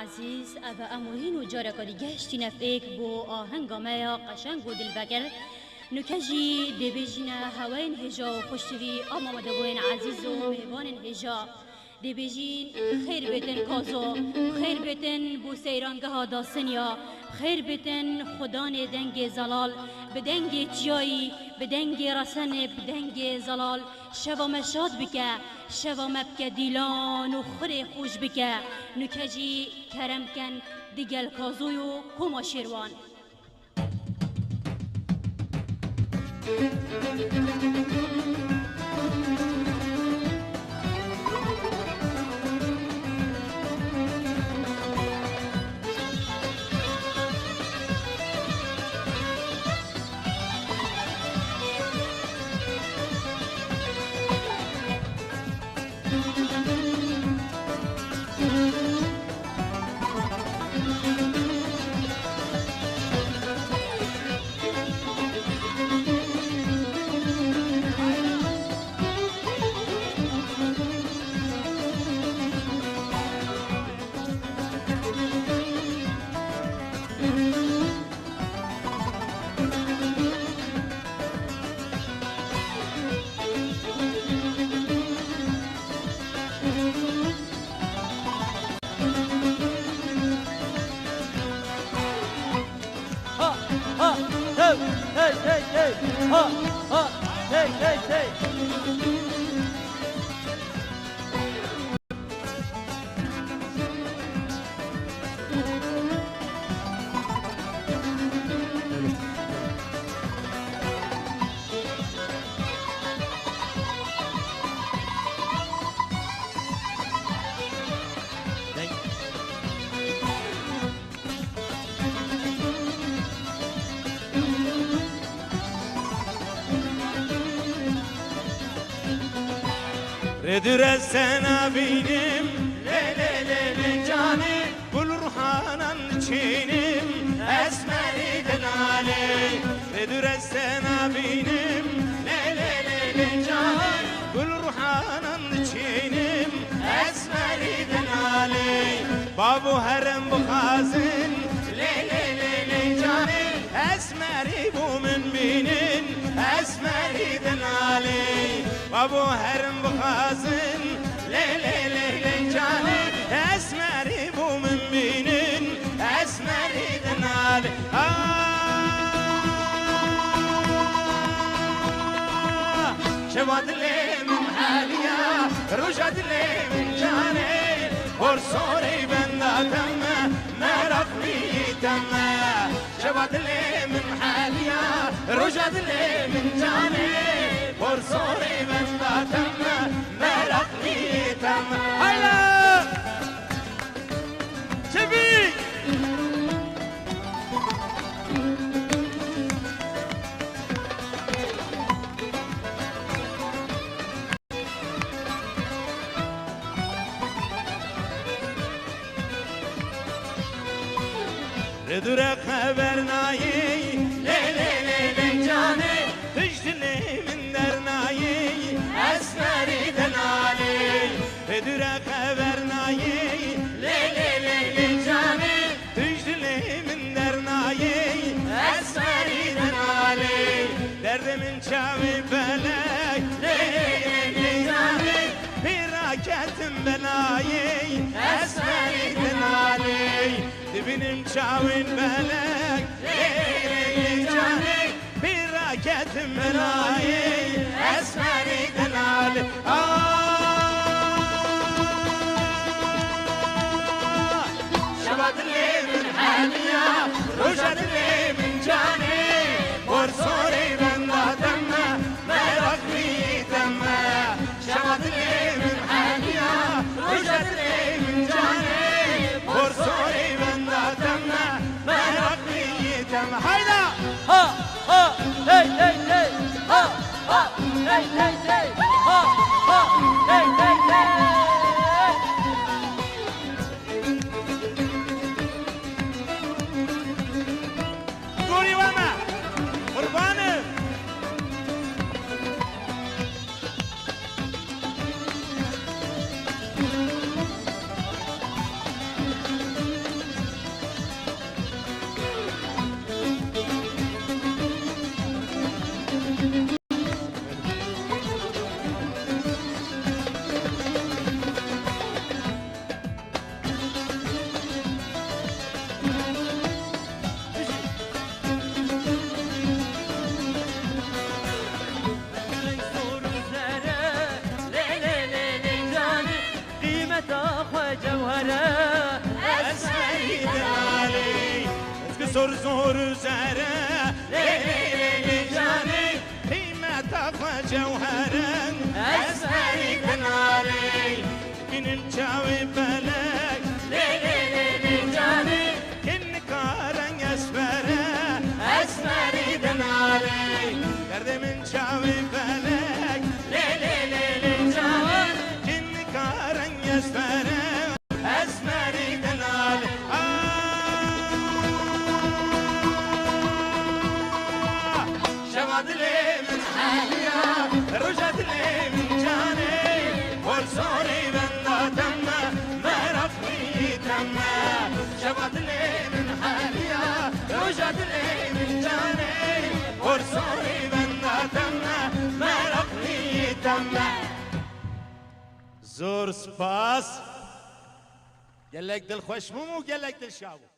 عزیز و اموهین و جارکا دیگهشتی نفیک بو آهنگامه یا قشنگ و دلبگر نکجی دبیجین هواین هجا و خوشتوی آمامده بوین عزیز و مهبان هجا دبیجین خیر بیتن کازو خیر بیتن بو سیرانگه ها داستنیا خیر بیتن خدان دنگ زلال بدنگ جایی بدنگ رسن بدنگ زلال شوام شاد بکه شوام بکه دیلان و خری خوش بکه نکجی کرم کن دیگل کازوی و کما شیروان ردر سنا بینیم لی جانی گل روحانان چینیم اسمری دلالی ردر سنا بینیم لی جانی گل روحانان چینیم اسمری دلالی بابو هرم بخازن لی جانی اسمری بومن بینین اسمری دلالی بابو هرم بخازن لی جانی اسمری بومن بینین اسمری دلالی شباد لی من حالیا رجد لی من جانی برسوری بنداتم مرق بیتم شباد لی من حالیا رجد لی من جانی برسوری بنداتم مرق بیتم هلا چبی ردر خبر نایی لی جانی تجدلی من در نایی اسمری دلالی ردر خبر نایی لی جانی تجدلی من در نایی اسمری دلالی درد من چاوی بلک لی جانی پیراکتم بلایی اسمری دلالی دبنم چاوین بلک لی جانی بیراکت ملایی اسمری دلالی شباد لی من حالیا رجد لی من جانی برسوری بنداتم مرق بیتم شباد لی من حالیا رجد لی من جانی برسوری بنداتم مرق بیتم هایدا ها ها هی هی هی ها ها هی هی هی ها ها هی هی هی زور زور زهره ليلي جاني قيمة جوهره أسهري كناري من الجاوي بلك ليلي جاني كن كارن أسفره أسفري دناري درد من جاوي بلك ليلي جاني كن كارن أسفره أسفري دناري شمد لي من حاليا رجت لي من جاني ورسولي بندا تم ما رفضي تم شمد لي من حاليا رجت لي من جاني ورسولي بندا تم ما رفضي تم زور سپاس گلک دل خوش مو گلک دل شاو